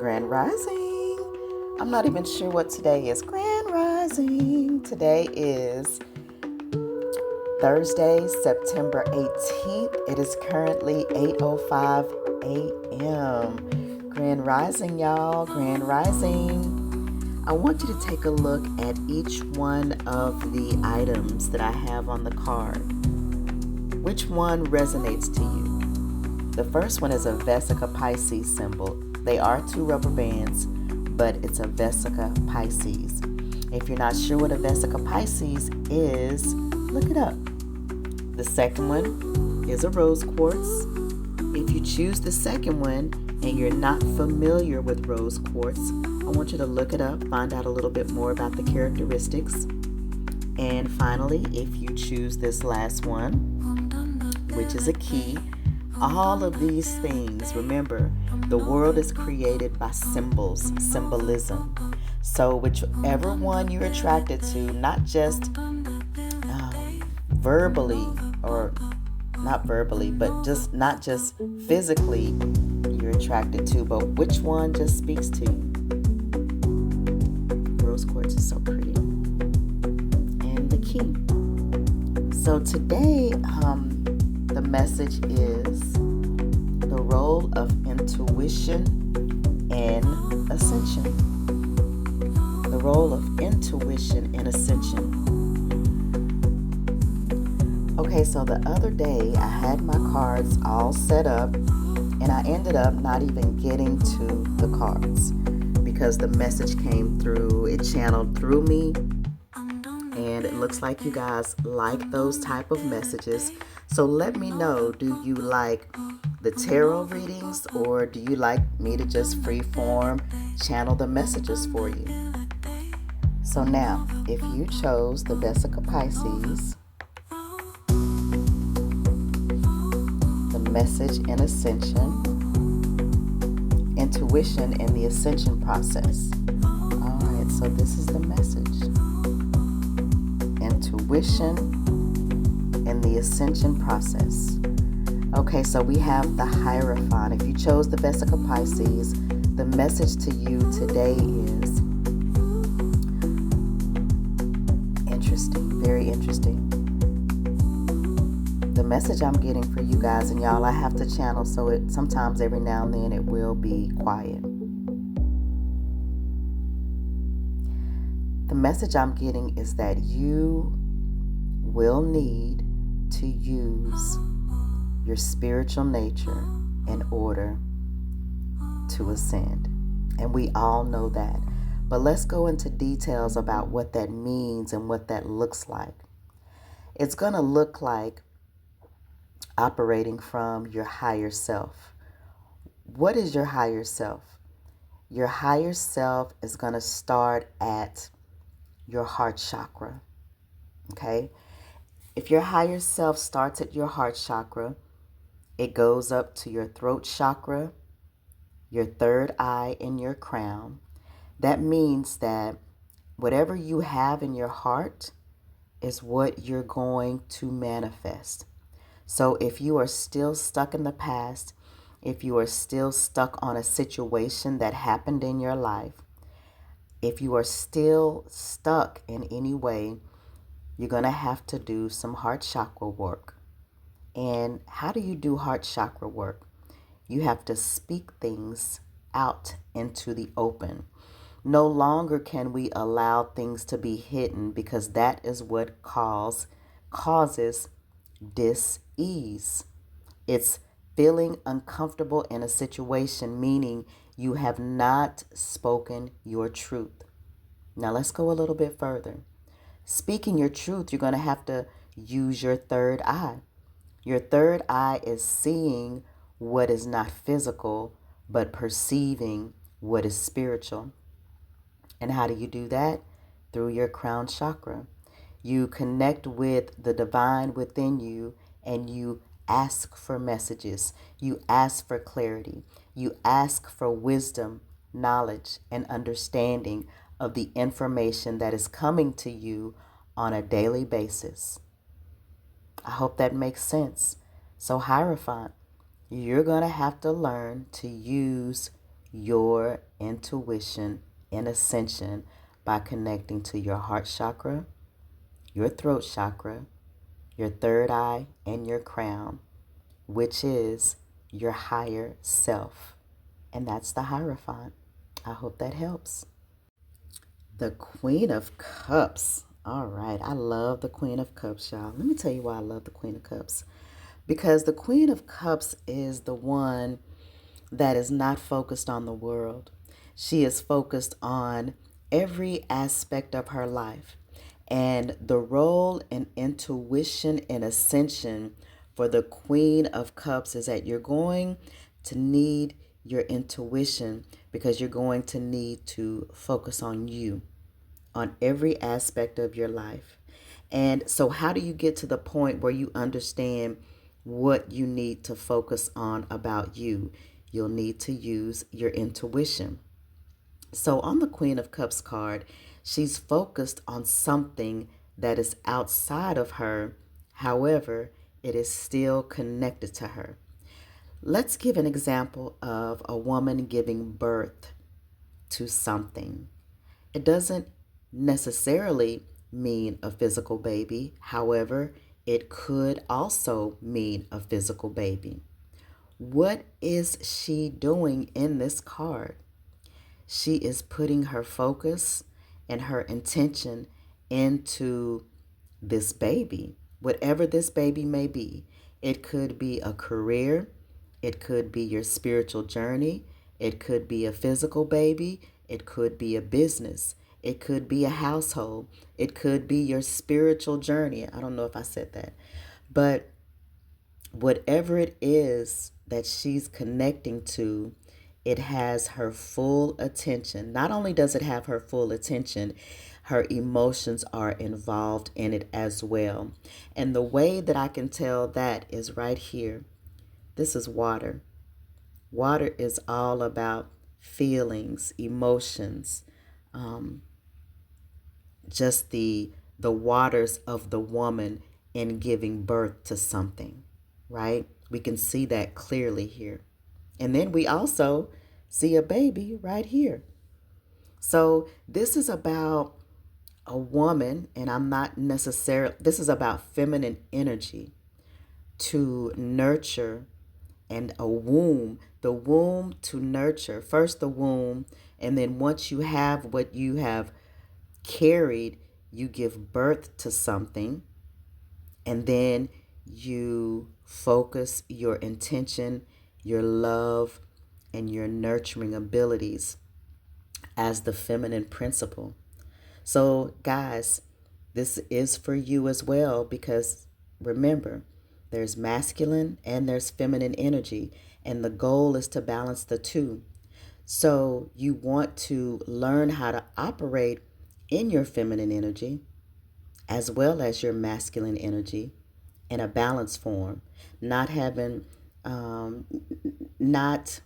Grand Rising. I'm not even sure what today is. Grand Rising. Today is Thursday, September 18th. It is currently 8:05 a.m. Grand Rising, y'all. Grand Rising. I want you to take a look at each one of the items that I have on the card. Which one resonates to you? The first one is a Vesica Pisces symbol. They are two rubber bands, but it's a Vesica Pisces. If you're not sure what a Vesica Pisces is, look it up. The second one is a rose quartz. If you choose the second one and you're not familiar with rose quartz, I want you to look it up, find out a little bit more about the characteristics. And finally, if you choose this last one, which is a key, all of these things, remember, the world is created by symbols, symbolism. So whichever one you're attracted to, not just verbally, or not verbally, but just not just physically you're attracted to, but which one just speaks to you. Rose quartz is so pretty. And the key. So today, the message is the role of intuition and ascension. The role of intuition and ascension. Okay, so the other day I had my cards all set up and I ended up not even getting to the cards because the message came through, it channeled through me. And it looks like you guys like those type of messages. So let me know, do you like the tarot readings or do you like me to just freeform channel the messages for you? So now, if you chose the Vesica Pisces, the message in ascension, intuition in the ascension process. All right, so this is the message. Intuition and the ascension process. Okay, so we have the Hierophant. If you chose the Vesica Pisces, the message to you today is interesting, very interesting. The message I'm getting for you guys, and y'all, I have to channel, so it sometimes every now and then it will be quiet. The message I'm getting is that you will need to use your spiritual nature in order to ascend. And we all know that. But let's go into details about what that means and what that looks like. It's going to look like operating from your higher self. What is your higher self? Your higher self is going to start at your heart chakra. Okay? If your higher self starts at your heart chakra, it goes up to your throat chakra, your third eye, and your crown. That means that whatever you have in your heart is what you're going to manifest. So if you are still stuck in the past, if you are still stuck on a situation that happened in your life, if you are still stuck in any way, you're going to have to do some heart chakra work. And how do you do heart chakra work? You have to speak things out into the open. No longer can we allow things to be hidden because that is what causes dis-ease. It's feeling uncomfortable in a situation, meaning you have not spoken your truth. Now let's go a little bit further. Speaking your truth, you're going to have to use your third eye. Your third eye is seeing what is not physical, but perceiving what is spiritual. And how do you do that? Through your crown chakra. You connect with the divine within you and you ask for messages. You ask for clarity. You ask for wisdom, knowledge, and understanding of the information that is coming to you on a daily basis. I hope that makes sense. So Hierophant, you're going to have to learn to use your intuition and ascension by connecting to your heart chakra, your throat chakra, your third eye, and your crown, which is your higher self. And that's the Hierophant. I hope that helps. The Queen of Cups. All right. I love the Queen of Cups, y'all. Let me tell you why I love the Queen of Cups. Because the Queen of Cups is the one that is not focused on the world. She is focused on every aspect of her life. And the role and intuition and ascension for the Queen of Cups is that you're going to need your intuition because you're going to need to focus on you, on every aspect of your life. And so, how do you get to the point where you understand what you need to focus on about you? You'll need to use your intuition. So, on the Queen of Cups card, she's focused on something that is outside of her. However, it is still connected to her. Let's give an example of a woman giving birth to something. It doesn't necessarily mean a physical baby. However, it could also mean a physical baby. What is she doing in this card? She is putting her focus and her intention into this baby, whatever this baby may be. It could be a career, it could be your spiritual journey, it could be a physical baby, it could be a business, it could be a household, it could be your spiritual journey. I don't know if I said that, but whatever it is that she's connecting to, it has her full attention. Not only does it have her full attention, her emotions are involved in it as well. And the way that I can tell that is right here. This is water. Water is all about feelings, emotions, just the waters of the woman in giving birth to something, right? We can see that clearly here. And then we also see a baby right here. So this is about a woman, and I'm not necessarily, this is about feminine energy to nurture, and a womb, the womb to nurture. First the womb, and then once you have what you have carried, you give birth to something, and then you focus your intention, your love, and your nurturing abilities as the feminine principle. So, guys, this is for you as well because remember, there's masculine and there's feminine energy, and the goal is to balance the two. So, you want to learn how to operate in your feminine energy as well as your masculine energy in a balanced form, not having, not,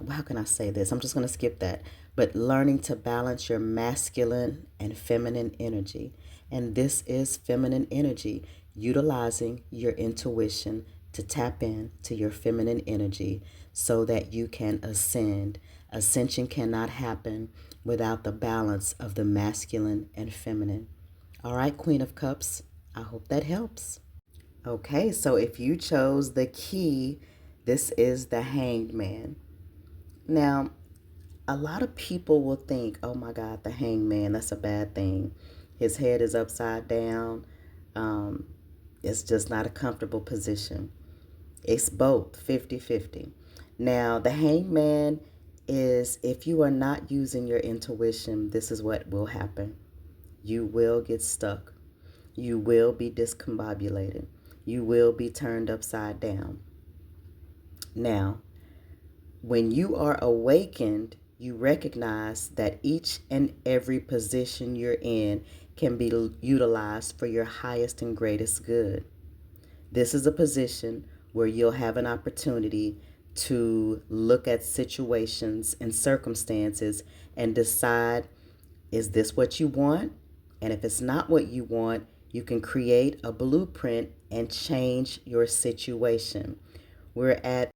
how can I say this? I'm just going to skip that. But learning to balance your masculine and feminine energy. And this is feminine energy, utilizing your intuition to tap in to your feminine energy so that you can ascend. Ascension cannot happen without the balance of the masculine and feminine. All right, Queen of Cups, I hope that helps. Okay, so if you chose the key, this is the Hanged Man. Now, a lot of people will think, oh my God, the Hanged Man, that's a bad thing. His head is upside down. It's just not a comfortable position. It's both 50-50. Now, the Hanged Man is, if you are not using your intuition, this is what will happen. You will get stuck. You will be discombobulated. You will be turned upside down. Now, when you are awakened, you recognize that each and every position you're in can be utilized for your highest and greatest good. This is a position where you'll have an opportunity to look at situations and circumstances and decide, is this what you want? And if it's not what you want, you can create a blueprint and change your situation. We're at